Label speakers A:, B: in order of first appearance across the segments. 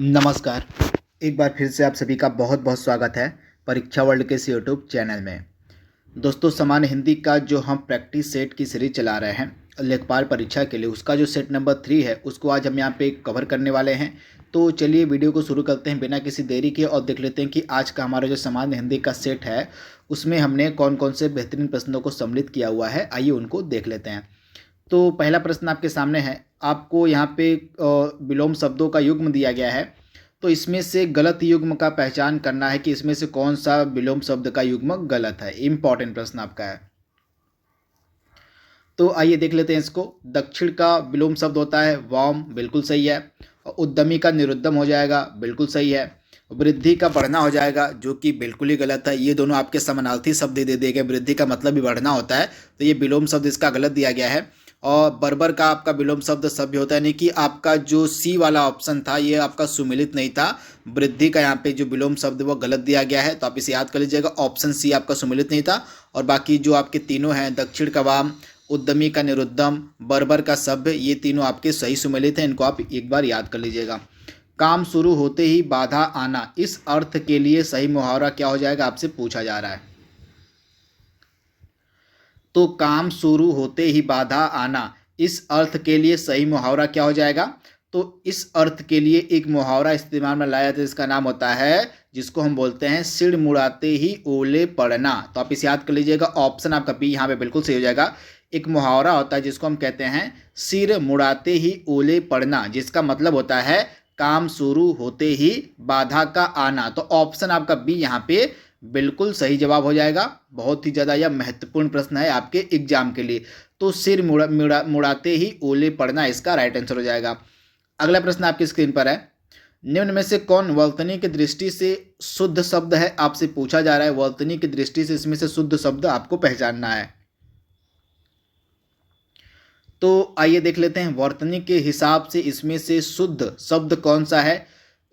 A: नमस्कार। एक बार फिर से आप सभी का बहुत बहुत स्वागत है परीक्षा वर्ल्ड के इस यूट्यूब चैनल में। दोस्तों, सामान्य हिंदी का जो हम प्रैक्टिस सेट की सीरीज चला रहे हैं लेखपाल परीक्षा के लिए, उसका जो सेट नंबर 3 है उसको आज हम यहाँ पे कवर करने वाले हैं। तो चलिए वीडियो को शुरू करते हैं बिना किसी देरी के और देख लेते हैं कि आज का हमारा जो सामान्य हिंदी का सेट है उसमें हमने कौन कौन से बेहतरीन प्रश्नों को सम्मिलित किया हुआ है। आइए उनको देख लेते हैं। तो पहला प्रश्न आपके सामने है। आपको यहाँ पे विलोम शब्दों का युग्म दिया गया है, तो इसमें से गलत युग्म का पहचान करना है कि इसमें से कौन सा विलोम शब्द का युग्म गलत है। इम्पॉर्टेंट प्रश्न आपका है, तो आइए देख लेते हैं इसको। दक्षिण का विलोम शब्द होता है वाम, बिल्कुल सही है। और उद्यमी का निरुद्यम हो जाएगा, बिल्कुल सही है। वृद्धि का बढ़ना हो जाएगा, जो कि बिल्कुल ही गलत है। ये दोनों आपके समानार्थी शब्द दे दिए गए। वृद्धि का मतलब भी बढ़ना होता है, तो ये विलोम शब्द इसका गलत दिया गया है। और बर्बर का आपका विलोम शब्द सभ्य होता है, यानी कि आपका जो सी वाला ऑप्शन था ये आपका सुमिलित नहीं था। वृद्धि का यहाँ पे जो विलोम शब्द वो गलत दिया गया है, तो आप इसे याद कर लीजिएगा। ऑप्शन सी आपका सुमिलित नहीं था। और बाकी जो आपके तीनों हैं, दक्षिण का वाम, उद्यमी का निरुद्यम, बर्बर का सभ्य, ये तीनों आपके सही सुमेलित हैं। इनको आप एक बार याद कर लीजिएगा। काम शुरू होते ही बाधा आना, इस अर्थ के लिए सही मुहावरा क्या हो जाएगा, आपसे पूछा जा रहा है। तो काम शुरू होते ही बाधा आना, इस अर्थ के लिए सही मुहावरा क्या हो जाएगा। तो इस अर्थ के लिए एक मुहावरा इस्तेमाल में लाया जाता है, इसका नाम होता है, जिसको हम बोलते हैं सिर मुड़ाते ही ओले पड़ना। तो आप इसे याद कर लीजिएगा। ऑप्शन आपका बी यहाँ पे बिल्कुल सही हो जाएगा। एक मुहावरा होता है जिसको हम कहते हैं सिर मुड़ाते ही ओले पड़ना, जिसका मतलब होता है काम शुरू होते ही बाधा का आना। तो ऑप्शन आपका बी यहाँ पे बिल्कुल सही जवाब हो जाएगा। बहुत ही ज़्यादा यह महत्वपूर्ण प्रश्न है आपके एग्जाम के लिए। तो सिर मुड़ाते ही ओले पड़ना इसका राइट आंसर हो जाएगा। अगला प्रश्न आपकी स्क्रीन पर है। निम्न में से कौन वर्तनी की दृष्टि से शुद्ध शब्द है, आपसे पूछा जा रहा है। वर्तनी की दृष्टि से इसमें से शुद्ध शब्द आपको पहचानना है। तो आइए देख लेते हैं वर्तनी के हिसाब से इसमें से शुद्ध शब्द कौन सा है।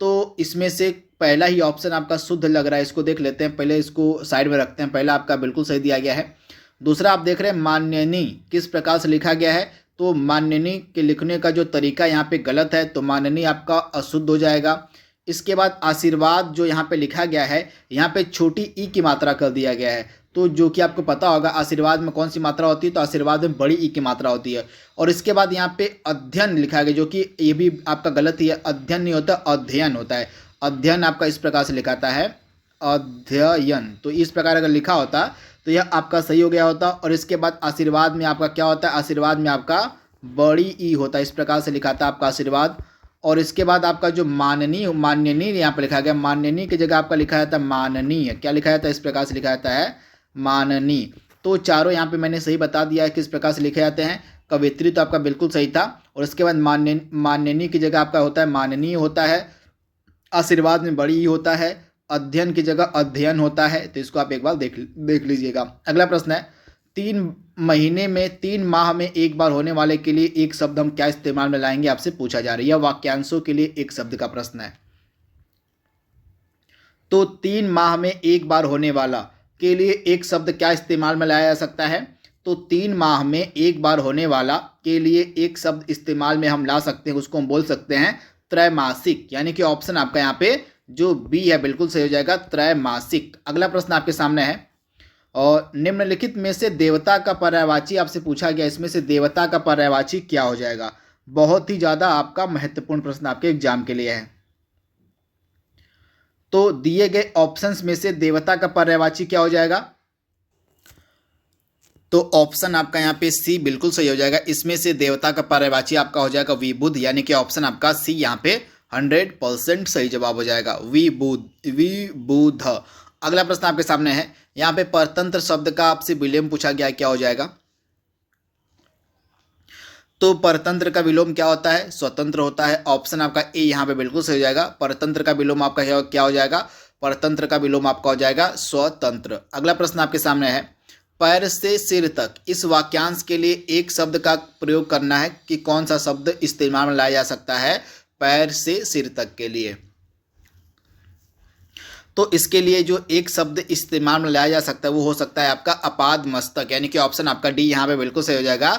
A: तो इसमें से पहला ही ऑप्शन आपका शुद्ध लग रहा है, इसको देख लेते हैं। पहले इसको साइड में रखते हैं। पहला आपका बिल्कुल सही दिया गया है। दूसरा आप देख रहे हैं मान्यनी, किस प्रकार से लिखा गया है। तो मान्यनी के लिखने का जो तरीका यहाँ पे गलत है, तो मान्यनी आपका अशुद्ध हो जाएगा। इसके बाद आशीर्वाद जो यहाँ पे लिखा गया है, यहाँ पे छोटी ई की मात्रा कर दिया गया है। तो जो कि आपको पता होगा आशीर्वाद में कौन सी मात्रा होती है, तो आशीर्वाद में बड़ी ई की मात्रा होती है। और इसके बाद यहाँ पे अध्ययन लिखा गया, जो कि ये भी आपका गलत ही है। अध्ययन नहीं होता, अध्ययन होता है। अध्ययन आपका इस प्रकार से लिखाता है, अध्ययन। तो इस प्रकार अगर लिखा होता तो यह आपका सही हो गया होता। और इसके बाद आशीर्वाद में आपका क्या होता है, आशीर्वाद में आपका बड़ी ई होता है। इस प्रकार से लिखा था आपका आशीर्वाद। और इसके बाद आपका जो माननीय, माननीय यहाँ पर लिखा गया, माननीय की जगह आपका लिखा जाता है माननीय। क्या लिखा जाता है, इस प्रकार से लिखा जाता है माननीय। तो चारों यहाँ पे मैंने सही बता दिया है किस प्रकार से लिखे जाते हैं। कवित्री तो आपका बिल्कुल सही था। और इसके बाद माननीय की जगह आपका होता है माननीय होता है। आशीर्वाद में बड़ी ई होता है। अध्ययन की जगह अध्ययन होता है। तो इसको आप एक बार देख लीजिएगा। अगला प्रश्न है, 3 माह में एक बार होने वाले के लिए एक शब्द हम क्या इस्तेमाल में लाएंगे, आपसे पूछा जा रहा है। यह वाक्यांशों के लिए एक शब्द का प्रश्न है। तो 3 माह में एक बार होने वाला के लिए एक शब्द क्या इस्तेमाल में लाया जा सकता है। तो 3 माह में एक बार होने वाला के लिए एक शब्द इस्तेमाल में हम ला सकते हैं, उसको हम बोल सकते हैं त्रैमासिक। यानी कि ऑप्शन आपका यहाँ पे जो बी है बिल्कुल सही हो जाएगा, त्रैमासिक। अगला प्रश्न आपके सामने है। और निम्नलिखित में से देवता का पर्यायवाची आपसे पूछा गया, इसमें से देवता का पर्यायवाची क्या हो जाएगा। बहुत ही ज़्यादा आपका महत्वपूर्ण प्रश्न आपके एग्जाम के लिए है। तो दिए गए ऑप्शंस में से देवता का पर्यायवाची क्या हो जाएगा। तो ऑप्शन आपका यहाँ पे सी बिल्कुल सही हो जाएगा। इसमें से देवता का पर्यायवाची आपका हो जाएगा विबुध, यानी कि ऑप्शन आपका सी यहाँ पे 100% सही जवाब हो जाएगा, विबुध। अगला प्रश्न आपके सामने है। यहाँ पे परतंत्र शब्द का आपसे विलोम पूछा गया, क्या हो जाएगा। तो परतंत्र का विलोम क्या होता है, स्वतंत्र होता है। ऑप्शन आपका ए यहाँ पे बिल्कुल सही हो जाएगा। परतंत्र का विलोम आपका क्या हो जाएगा, परतंत्र का विलोम आपका हो जाएगा स्वतंत्र। अगला प्रश्न आपके सामने है। पैर से सिर तक, इस वाक्यांश के लिए एक शब्द का प्रयोग करना है कि कौन सा शब्द इस्तेमाल में लाया जा सकता है पैर से सिर तक के लिए। तो इसके लिए जो एक शब्द इस्तेमाल में लाया जा सकता है वो हो सकता है आपका अपाद मस्तक, यानी कि ऑप्शन आपका डी यहाँ पे बिल्कुल सही हो जाएगा,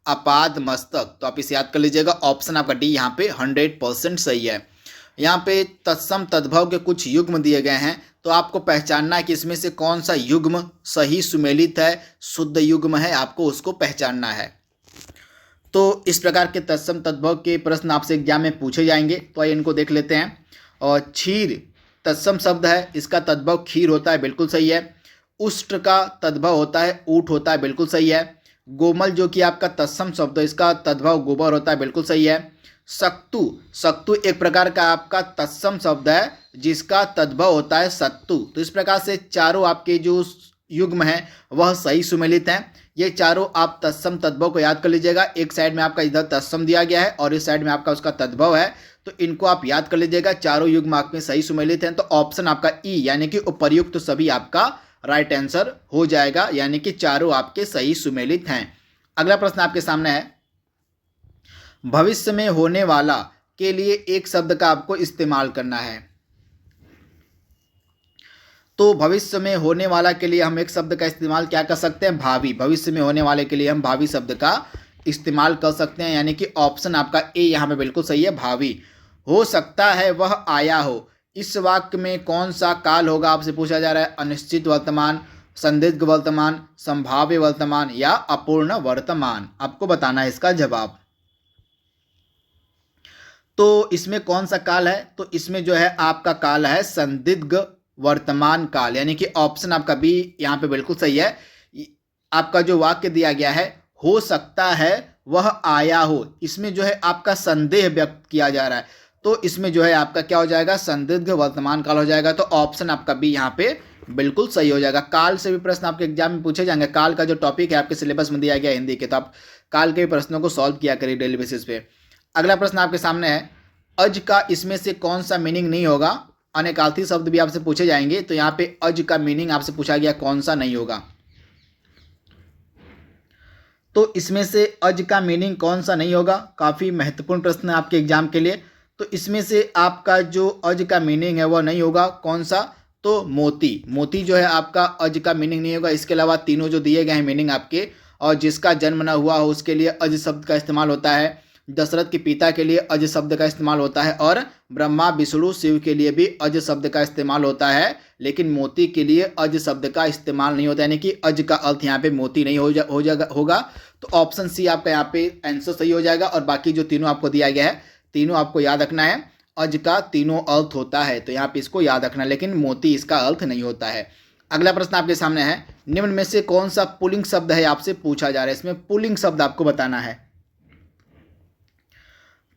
A: अपाद मस्तक। तो आप इसे याद कर लीजिएगा। ऑप्शन आपका डी यहाँ पे 100% सही है। यहाँ पे तत्सम तद्भव के कुछ युग्म दिए गए हैं, तो आपको पहचानना है कि इसमें से कौन सा युग्म सही सुमेलित है, शुद्ध युग्म है, आपको उसको पहचानना है। तो इस प्रकार के तत्सम तद्भव के प्रश्न आपसे एग्जाम में पूछे जाएंगे, तो आइए इनको देख लेते हैं। और क्षीर तत्सम शब्द है, इसका तद्भव खीर होता है, बिल्कुल सही है। उष्ट्र का तद्भव होता है ऊँट होता है, बिल्कुल सही है। गोमल जो कि आपका तत्सम शब्द है, इसका तद्भव गोबर होता है, बिल्कुल सही है। सक्तु, सक्तु एक प्रकार का आपका तत्सम शब्द है जिसका तद्भव होता है सत्तु। तो इस प्रकार से चारों आपके जो युग्म हैं वह सही सुमेलित हैं। ये चारों आप तत्सम तद्भव को याद कर लीजिएगा। एक साइड में आपका इधर तत्सम दिया गया है और इस साइड में आपका उसका तद्भव है, तो इनको आप याद कर लीजिएगा। चारों युग्म आपके सही सुमेलित हैं, तो ऑप्शन आपका ई यानी कि उपर्युक्त सभी आपका राइट आंसर हो जाएगा, यानी कि चारों आपके सही सुमेलित हैं। अगला प्रश्न आपके सामने है, भविष्य में होने वाला के लिए एक शब्द का आपको इस्तेमाल करना है। तो भविष्य में होने वाला के लिए हम एक शब्द का इस्तेमाल क्या कर सकते हैं, भावी। भविष्य में होने वाले के लिए हम भावी शब्द का इस्तेमाल कर सकते हैं, यानी कि ऑप्शन आपका ए यहाँ पे बिल्कुल सही है, भावी। हो सकता है वह आया हो, इस वाक्य में कौन सा काल होगा आपसे पूछा जा रहा है। अनिश्चित वर्तमान, संदिग्ध वर्तमान, संभाव्य वर्तमान या अपूर्ण वर्तमान, आपको बताना है इसका जवाब। तो इसमें कौन सा काल है, तो इसमें जो है आपका काल है संदिग्ध वर्तमान काल, यानी कि ऑप्शन आपका बी यहाँ पे बिल्कुल सही है। आपका जो वाक्य दिया गया है, हो सकता है वह आया हो, इसमें जो है आपका संदेह व्यक्त किया जा रहा है, तो इसमें जो है आपका क्या हो जाएगा, संदिग्ध वर्तमान काल हो जाएगा। तो ऑप्शन आपका बी यहाँ पे बिल्कुल सही हो जाएगा। काल से भी प्रश्न आपके एग्जाम में पूछे जाएंगे। काल का जो टॉपिक है आपके सिलेबस में दिया गया हिंदी के, तो आप काल के प्रश्नों को सॉल्व किया करिए डेली बेसिस पे। अगला प्रश्न आपके सामने है, अज का इसमें से कौन सा मीनिंग नहीं होगा। अनेकार्थी शब्द भी आपसे पूछे जाएंगे, तो यहाँ पे अज का मीनिंग आपसे पूछा गया कौन सा नहीं होगा। तो इसमें से अज का मीनिंग कौन सा नहीं होगा, काफ़ी महत्वपूर्ण प्रश्न है आपके एग्जाम के लिए। तो इसमें से आपका जो अज का मीनिंग है वह नहीं होगा, कौन सा, तो मोती। मोती जो है आपका अज का मीनिंग नहीं होगा। इसके अलावा तीनों जो दिए गए हैं मीनिंग आपके, और जिसका जन्म न हुआ हो उसके लिए अज शब्द का इस्तेमाल होता है, दशरथ के पिता के लिए अज शब्द का इस्तेमाल होता है, और ब्रह्मा विष्णु शिव के लिए भी अज शब्द का इस्तेमाल होता है, लेकिन मोती के लिए अज शब्द का इस्तेमाल नहीं होता, यानी कि अज का अर्थ यहाँ पे मोती नहीं होगा। तो ऑप्शन सी आपका यहाँ पे आंसर सही हो जाएगा। और बाकी जो तीनों आपको दिया गया है, तीनों आपको याद रखना है। अज का तीनों अर्थ होता है, तो यहाँ पे इसको याद रखना, लेकिन मोती इसका अर्थ नहीं होता है। अगला प्रश्न आपके सामने है, निम्न में से कौन सा पुल्लिंग शब्द है आपसे पूछा जा रहा है। इसमें पुल्लिंग शब्द आपको बताना है।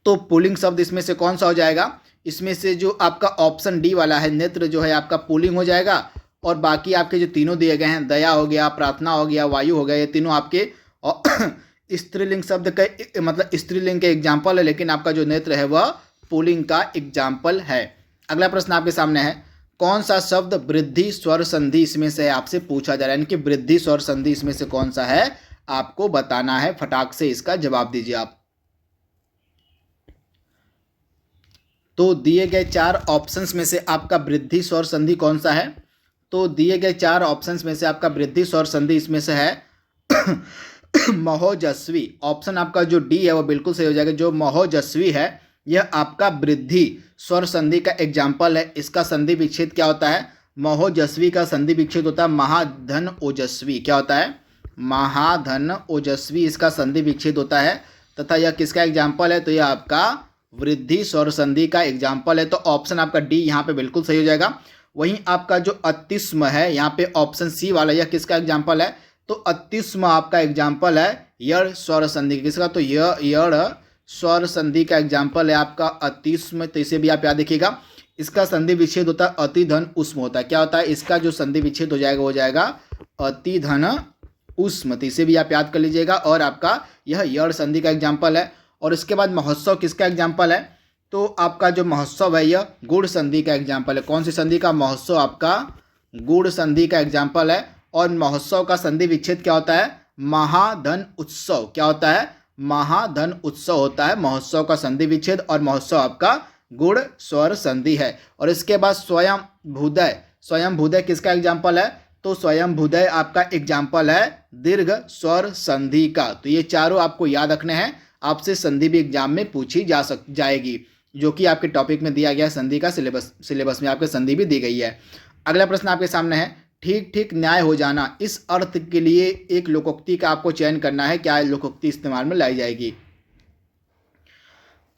A: तो पुल्लिंग शब्द इसमें से कौन सा हो जाएगा, इसमें से जो आपका ऑप्शन डी वाला है, नेत्र जो है आपका पुल्लिंग हो जाएगा। और बाकी आपके जो तीनों दिए गए हैं, दया हो गया, प्रार्थना हो गया, वायु हो गया, ये तीनों आपके स्त्रीलिंग शब्द का मतलब स्त्रीलिंग के एग्जाम्पल है, लेकिन आपका जो नेत्र है वह पुल्लिंग का एग्जाम्पल है। अगला प्रश्न आपके सामने है, कौन सा शब्द वृद्धि स्वर संधि इसमें से है आपसे पूछा जा रहा है, यानी कि वृद्धि स्वर संधि इसमें से कौन सा है आपको बताना है। फटाक से इसका जवाब दीजिए आप। तो दिए गए चार ऑप्शंस में से आपका वृद्धि स्वर संधि कौन सा है, तो दिए गए चार ऑप्शंस में से आपका वृद्धि स्वर संधि इसमें से है महोजस्वी। ऑप्शन आपका जो डी है वो बिल्कुल सही हो जाएगा। जो महोजस्वी है यह आपका वृद्धि स्वर संधि का एग्जाम्पल है। इसका संधि विच्छेद क्या होता है, महोजस्वी का संधि विच्छेद होता है महाधन ओजस्वी। क्या होता है, महाधन ओजस्वी इसका संधि विच्छेद होता है। तथा यह किसका एग्जाम्पल है, तो यह आपका वृद्धि स्वर संधि का एग्जाम्पल है। तो ऑप्शन आपका डी यहाँ पे बिल्कुल सही हो जाएगा। वहीं आपका जो अतिस्म है यहाँ पे ऑप्शन सी वाला, यह किसका एग्जाम्पल है, तो अतिस्म आपका एग्जाम्पल है यड़ स्वर संधि किसका, तो यड़ स्वर संधि का एग्जाम्पल है आपका अतिस्म। तो इसे भी आप याद रखिएगा। इसका संधि विच्छेद होता है अतिधन उष्म होता है। क्या होता है, इसका जो संधि विच्छेद हो जाएगा वो जाएगा अतिधन उष्म। तो इसे भी आप याद कर लीजिएगा। और आपका यह यड़ संधि का एग्जाम्पल है। और इसके बाद महोत्सव किसका एग्जाम्पल है, तो आपका जो महोत्सव है यह गुण संधि का एग्जाम्पल है। कौन सी संधि का, महोत्सव आपका गुण संधि का एग्जाम्पल है। और महोत्सव का संधि विच्छेद क्या होता है, महाधन उत्सव। क्या होता है, महाधन उत्सव होता है महोत्सव का संधि विच्छेद। और महोत्सव आपका गुण स्वर संधि है। और इसके बाद स्वयं भूदय, स्वयं भूदय किसका एग्जाम्पल है, तो स्वयं भूदय आपका एग्जाम्पल है दीर्घ स्वर संधि का। तो ये चारों आपको याद रखने हैं, आपसे संधि भी एग्जाम में पूछी जाएगी। जो कि आपके टॉपिक में दिया गया संधि का सिलेबस में आपके संधि भी दी गई है। अगला प्रश्न आपके सामने है, ठीक ठीक न्याय हो जाना, इस अर्थ के लिए एक लोकोक्ति का आपको चयन करना है। क्या लोकोक्ति इस्तेमाल में लाई जाएगी?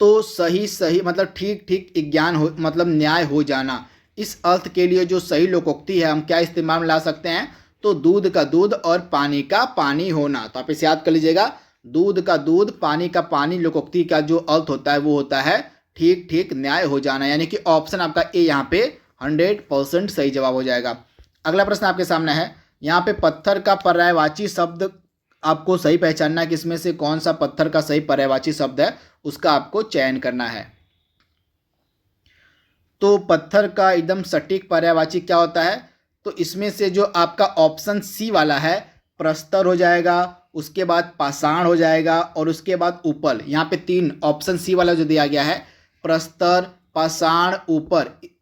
A: तो सही सही मतलब ठीक ठीक ज्ञान हो मतलब न्याय हो जाना, इस अर्थ के लिए जो सही लोकोक्ति है हम क्या इस्तेमाल में ला सकते हैं? तो दूध का दूध और पानी का पानी होना। तो आप इसे याद कर लीजिएगा, दूध का दूध पानी का पानी लोकोक्ति का जो अर्थ होता है वो होता है ठीक ठीक न्याय हो जाना, यानी कि ऑप्शन आपका ए यहाँ पे 100% सही जवाब हो जाएगा। अगला प्रश्न आपके सामने है, यहाँ पे पत्थर का पर्यायवाची शब्द आपको सही पहचानना है कि इसमें से कौन सा पत्थर का सही पर्यायवाची शब्द है, उसका आपको चयन करना है। तो पत्थर का एकदम सटीक पर्यायवाची क्या होता है? तो इसमें से जो आपका ऑप्शन सी वाला है प्रस्तर हो जाएगा, उसके बाद पाषाण हो जाएगा और उसके बाद उपल। यहाँ पे 3 ऑप्शन सी वाला जो दिया गया है प्रस्तर, पाषाण,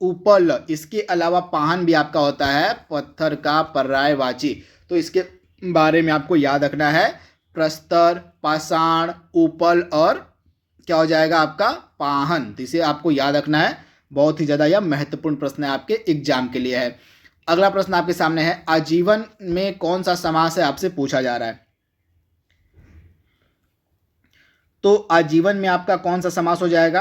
A: उपल, इसके अलावा पाहन भी आपका होता है पत्थर का पर्यायवाची। तो इसके बारे में आपको याद रखना है, प्रस्तर, पाषाण, उपल और क्या हो जाएगा आपका पाहन। तो इसे आपको याद रखना है, बहुत ही ज़्यादा यह महत्वपूर्ण प्रश्न है आपके एग्जाम के लिए है। अगला प्रश्न आपके सामने है, आजीवन में कौन सा समास है आपसे पूछा जा रहा है। तो आजीवन में आपका कौन सा समास हो जाएगा?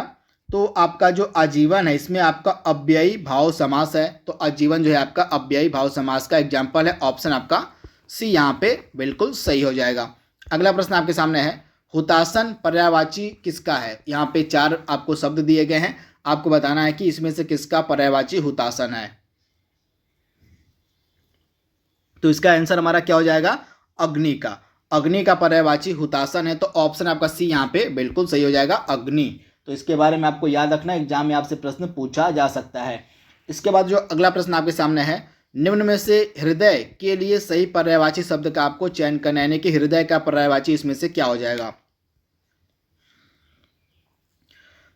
A: तो आपका जो आजीवन है इसमें आपका अव्ययी भाव समास है। तो आजीवन जो है आपका अव्ययी भाव समास का एग्जाम्पल है, ऑप्शन आपका सी यहाँ पे बिल्कुल सही हो जाएगा। अगला प्रश्न आपके सामने है, हुतासन पर्यायवाची किसका है? यहाँ पे 4 आपको शब्द दिए गए हैं, आपको बताना है कि इसमें से किसका पर्यायवाची हुतासन है। तो इसका आंसर हमारा क्या हो जाएगा? अग्नि का। अग्नि का पर्यायवाची हुतासन है, तो ऑप्शन आपका सी यहाँ पे बिल्कुल सही हो जाएगा, अग्नि। तो इसके बारे में आपको याद रखना, एग्जाम में आपसे प्रश्न पूछा जा सकता है। इसके बाद जो अगला प्रश्न आपके सामने है, निम्न में से हृदय के लिए सही पर्यायवाची शब्द का आपको चयन करना है, यानी कि हृदय का पर्यायवाची इसमें से क्या हो जाएगा?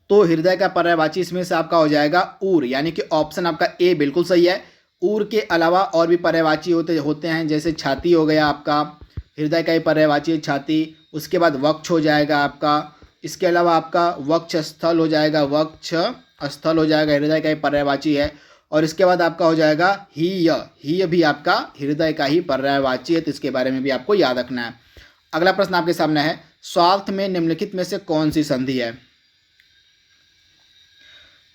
A: तो हृदय का पर्यायवाची इसमें से आपका हो जाएगा ऊर, यानी कि ऑप्शन आपका ए बिल्कुल सही है। ऊर के अलावा और भी पर्यायवाची होते हैं, जैसे छाती हो गया आपका, हृदय का ही पर्यायवाची है छाती। उसके बाद वक्ष हो जाएगा आपका, इसके अलावा आपका वक्ष स्थल हो जाएगा, वक्ष स्थल हो जाएगा, हृदय का ही पर्यायवाची है। और इसके बाद आपका हो जाएगा ही भी आपका हृदय का ही पर्यायवाची है, तो इसके बारे में भी आपको याद रखना है। अगला प्रश्न आपके सामने है, स्वार्थ में निम्नलिखित में से कौन सी संधि है?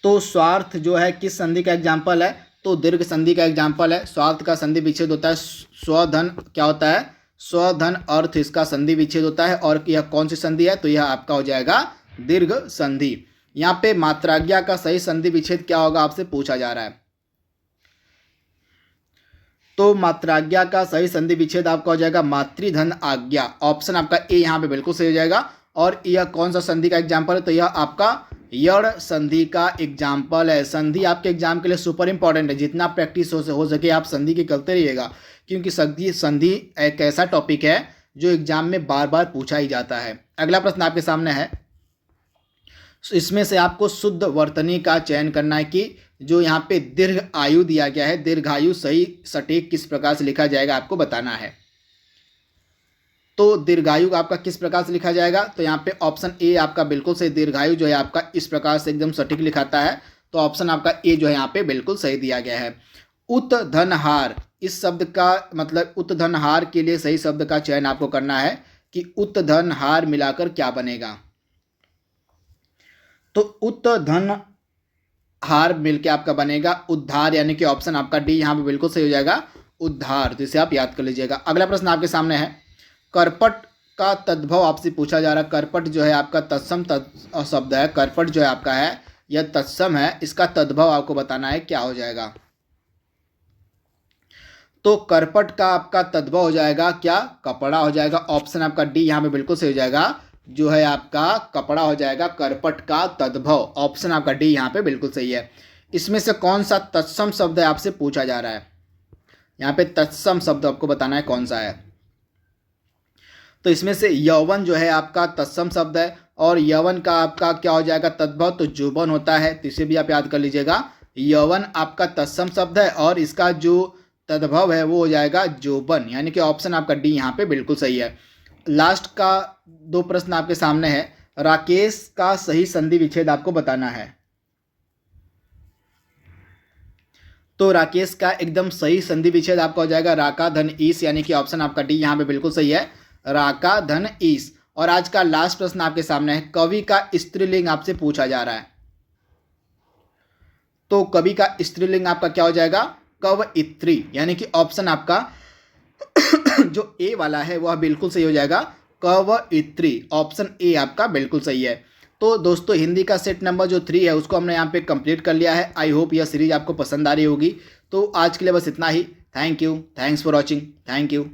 A: तो स्वार्थ जो है किस संधि का एग्जाम्पल है? तो दीर्घ संधि का एग्जाम्पल है। स्वार्थ का संधि विच्छेद होता है स्वधन, क्या होता है? स्वधन अर्थ, इसका संधि विच्छेद होता है। और यह कौन सी संधि है? तो यह आपका हो जाएगा दीर्घ संधि। यहाँ पे मात्राज्ञा का सही संधि विच्छेद क्या होगा आपसे पूछा जा रहा है। तो मात्राज्ञा का सही संधि विच्छेद आपका हो जाएगा मातृधन आज्ञा, ऑप्शन आपका ए यहाँ पे बिल्कुल सही हो जाएगा। और यह कौन सा संधि का एग्जाम्पल है? तो यह आपका यण संधि का एग्जाम्पल है। संधि आपके एग्जाम के लिए सुपर इंपॉर्टेंट है, जितना प्रैक्टिस हो सके आप संधि की करते रहिएगा, क्योंकि संधि एक ऐसा टॉपिक है जो एग्जाम में बार बार पूछा ही जाता है। अगला प्रश्न आपके सामने है, इसमें से आपको शुद्ध वर्तनी का चयन करना है कि जो यहाँ पे दीर्घ आयु दिया गया है, दीर्घायु सही सटीक किस प्रकार से लिखा जाएगा आपको बताना है। तो दीर्घायु आपका किस प्रकार से लिखा जाएगा? तो यहाँ पे ऑप्शन ए आपका बिल्कुल सही, दीर्घायु जो है आपका इस प्रकार से एकदम सटीक लिखाता है। तो ऑप्शन आपका ए जो है यहाँ पे बिल्कुल सही दिया गया है। उत्धनहार, इस शब्द का मतलब उत्धनहार के लिए सही शब्द का चयन आपको करना है कि उत्धनहार मिलाकर क्या बनेगा। तो उत्धनहार मिलकर आपका बनेगा उद्धार, यानी कि ऑप्शन आपका डी यहाँ पे बिल्कुल सही हो जाएगा, उद्धार। तो इसे आप याद कर लीजिएगा। अगला प्रश्न आपके सामने है, करपट का तद्भव आपसे पूछा जा रहा है। करपट जो है आपका तत्सम शब्द है, करपट जो है आपका है यह तत्सम है, इसका तद्भव आपको बताना है क्या हो जाएगा। तो करपट का आपका तद्भव हो जाएगा क्या? कपड़ा हो जाएगा, ऑप्शन आपका डी यहाँ पे बिल्कुल सही हो जाएगा, जो है आपका कपड़ा हो जाएगा करपट का तद्भव, ऑप्शन आपका डी यहाँ पे बिल्कुल सही है। इसमें से कौन सा तत्सम शब्द है आपसे पूछा जा रहा है। यहाँ पे तत्सम शब्द आपको बताना है कौन सा है। तो इसमें से यौवन जो है आपका तत्सम शब्द है, और यौवन का आपका क्या हो जाएगा तद्भव? तो जुबन होता है, तो इसे भी आप याद कर लीजिएगा। यौवन आपका तत्सम शब्द है और इसका जो तद्भव है वो हो जाएगा जोबन, यानी कि ऑप्शन आपका डी यहाँ पे बिल्कुल सही है। लास्ट का 2 प्रश्न आपके सामने है, राकेश का सही संधि विच्छेद आपको बताना है। तो राकेश का एकदम सही संधि विच्छेद आपका हो जाएगा राका धन ईस, यानी कि ऑप्शन आपका डी यहाँ पे बिल्कुल सही है, राका धन ईस। और आज का लास्ट प्रश्न आपके सामने है, कवि का स्त्रीलिंग आपसे पूछा जा रहा है। तो कवि का स्त्रीलिंग आपका क्या हो जाएगा, कवयित्री, यानी कि ऑप्शन आपका जो ए वाला है वह बिल्कुल सही हो जाएगा, कवयित्री, ऑप्शन ए आपका बिल्कुल सही है। तो दोस्तों हिंदी का सेट नंबर जो 3 है उसको हमने यहाँ पे कंप्लीट कर लिया है। आई होप यह सीरीज आपको पसंद आ रही होगी। तो आज के लिए बस इतना ही। Thank you, thanks for watching, thank you.